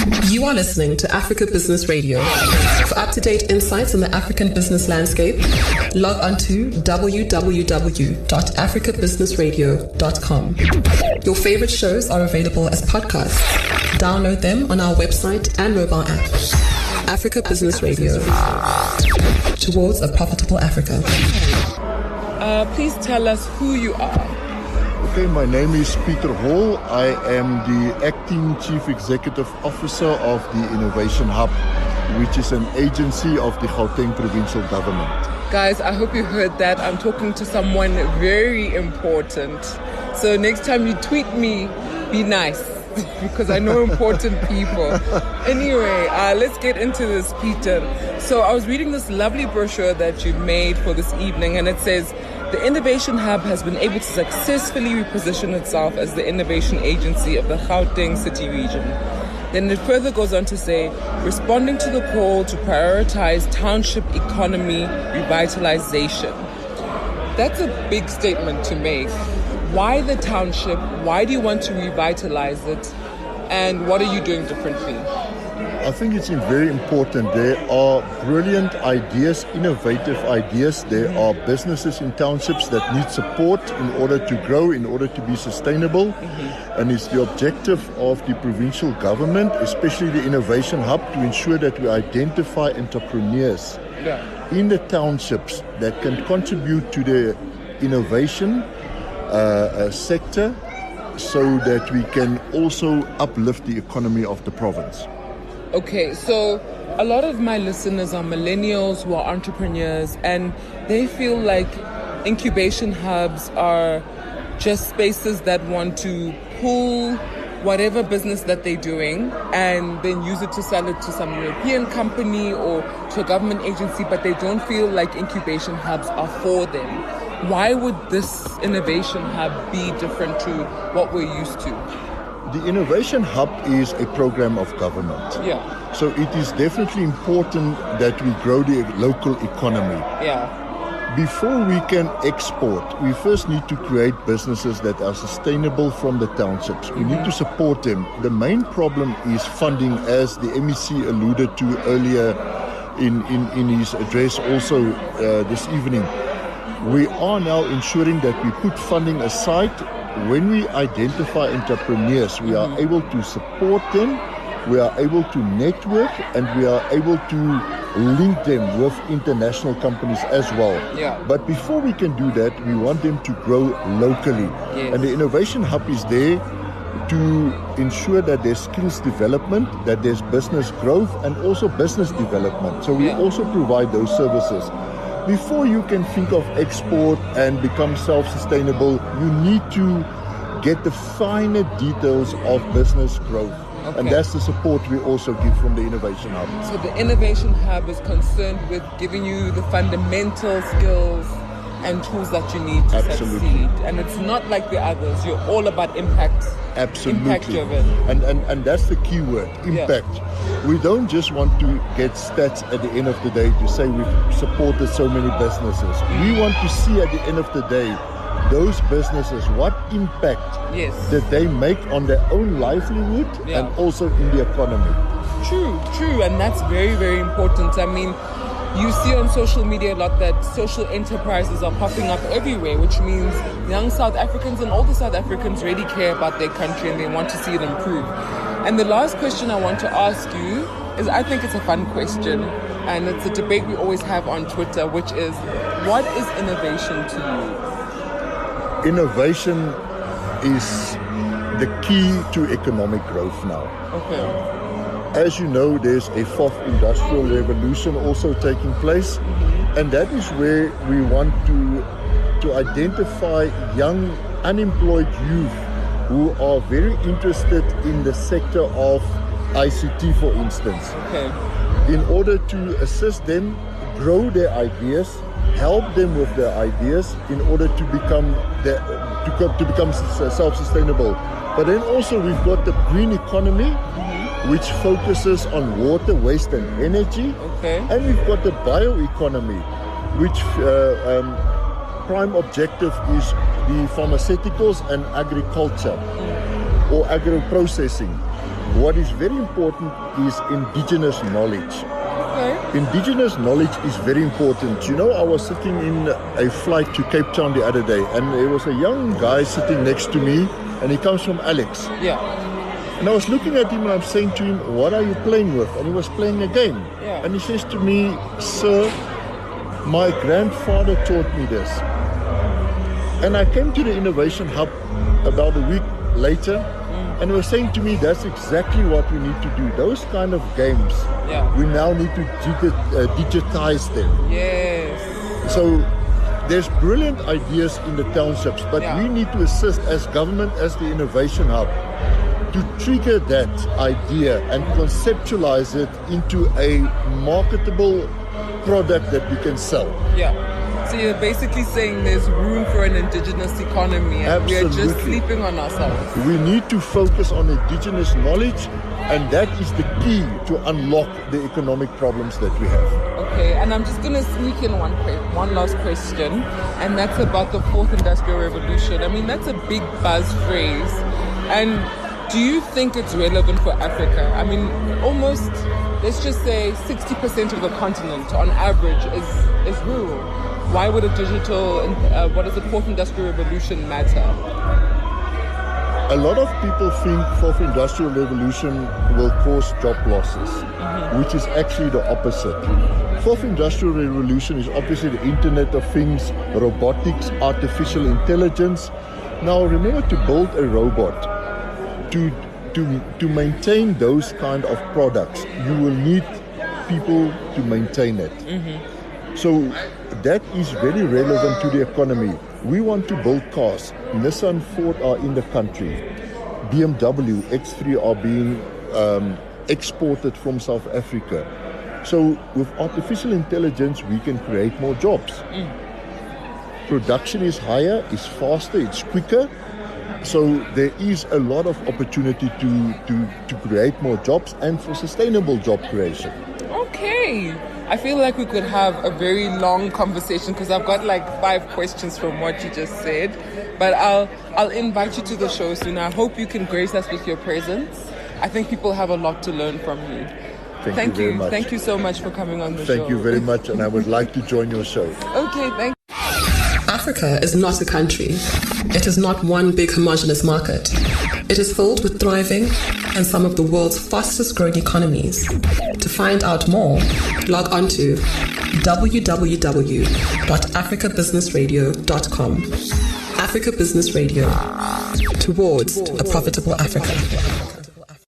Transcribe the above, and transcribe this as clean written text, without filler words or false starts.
You are listening to Africa Business Radio. For up-to-date insights on the African business landscape, log on to www.africabusinessradio.com. Your favorite shows are available as podcasts. Download them on our website and mobile app. Africa Business Radio. Towards a profitable Africa. Please tell us who you are. Okay, my name is Peter Hall. I am the Acting Chief Executive Officer of the Innovation Hub, which is an agency of the Gauteng Provincial Government. Guys, I hope you heard that. I'm talking to someone very important. So next time you tweet me, be nice, because I know important people. Anyway, let's get into this, Peter. So I was reading this lovely brochure that you've made for this evening, and it says, the Innovation Hub has been able to successfully reposition itself as the innovation agency of the Gauteng city region. Then it further goes on to say, responding to the call to prioritize township economy revitalization. That's a big statement to make. Why the township? Why do you want to revitalize it? And what are you doing differently? I think it's very important. There are brilliant ideas, innovative ideas. There are businesses in townships that need support in order to grow, in order to be sustainable. And it's the objective of the provincial government, especially the Innovation Hub, to ensure that we identify entrepreneurs in the townships that can contribute to the innovation sector, so that we can also uplift the economy of the province. Okay, so a lot of my listeners are millennials who are entrepreneurs, and they feel like incubation hubs are just spaces that want to pull whatever business that they're doing and then use it to sell it to some European company or to a government agency, but they don't feel like incubation hubs are for them. Why would this innovation hub be different to what we're used to? The Innovation Hub is a program of government. So it is definitely important that we grow the local economy. Before we can export, we first need to create businesses that are sustainable from the townships. We need to support them. The main problem is funding, as the MEC alluded to earlier in his address also this evening. We are now ensuring that we put funding aside. When we identify entrepreneurs, we are able to support them, we are able to network, and we are able to link them with international companies as well. But before we can do that, we want them to grow locally. And the Innovation Hub is there to ensure that there's skills development, that there's business growth, and also business development. So we also provide those services. Before you can think of export and become self-sustainable, you need to get the finer details of business growth. And that's the support we also give from the Innovation Hub. So the Innovation Hub is concerned with giving you the fundamental skills and tools that you need to succeed. And it's not like the others. You're all about impact. Impact driven. And that's the key word, impact. We don't just want to get stats at the end of the day to say we've supported so many businesses. We want to see at the end of the day, those businesses, what impact did they make on their own livelihood and also in the economy. True. And that's very, very important. I mean, you see on social media a lot that social enterprises are popping up everywhere, which means young South Africans and older South Africans really care about their country and they want to see it improve. And the last question I want to ask you is, I think it's a fun question, and it's a debate we always have on Twitter, which is, what is innovation to you? Innovation is the key to economic growth now. As you know, there's a fourth industrial revolution also taking place, and that is where we want to identify young unemployed youth who are very interested in the sector of ICT, for instance. In order to assist them grow their ideas, help them with their ideas in order to become self-sustainable. But then also we've got the green economy, which focuses on water, waste and energy. And we've got the bioeconomy, which prime objective is the pharmaceuticals and agriculture or agro-processing. what is very important is indigenous knowledge. Okay. Indigenous knowledge is very important. You know, I was sitting in a flight to Cape Town the other day, and there was a young guy sitting next to me, and he comes from Alex. Yeah. And I was looking at him and I'm saying to him, what are you playing with? And he was playing a game. Yeah. And he says to me, sir, my grandfather taught me this. And I came to the Innovation Hub about a week later, and he was saying to me, that's exactly what we need to do. Those kind of games, we now need to digitize them. Yes. So there's brilliant ideas in the townships, but we need to assist as government, as the Innovation Hub, to trigger that idea and conceptualize it into a marketable product that we can sell. Yeah. So you're basically saying there's room for an indigenous economy, and Absolutely. we're just sleeping on ourselves. We need to focus on indigenous knowledge, and that is the key to unlock the economic problems that we have. Okay, and I'm just going to sneak in one last question, and that's about the fourth industrial revolution. I mean, that's a big buzz phrase. And do you think it's relevant for Africa? I mean, almost, let's just say 60% of the continent on average is rural. Why would a digital, fourth industrial revolution matter? A lot of people think fourth industrial revolution will cause job losses, which is actually the opposite. Fourth industrial revolution is obviously the Internet of Things, robotics, artificial intelligence. Now remember, to build a robot, to maintain those kind of products, you will need people to maintain it. So that is very relevant to the economy. We want to build cars. Nissan, Ford are in the country. BMW, X3 are being exported from South Africa. So with artificial intelligence, we can create more jobs. Production is higher, it's faster, it's quicker. So there is a lot of opportunity to create more jobs and for sustainable job creation. Okay. I feel like we could have a very long conversation because I've got like 5 questions from what you just said. But I'll invite you to the show soon. I hope you can grace us with your presence. I think people have a lot to learn from you. Thank you very much. Thank you so much for coming on the show. Thank you very much, and I would like to join your show. Okay, thank you. Africa is not a country. It is not one big homogeneous market. It is filled with thriving and some of the world's fastest growing economies. To find out more, log on to www.africabusinessradio.com. Africa Business Radio, towards a profitable Africa.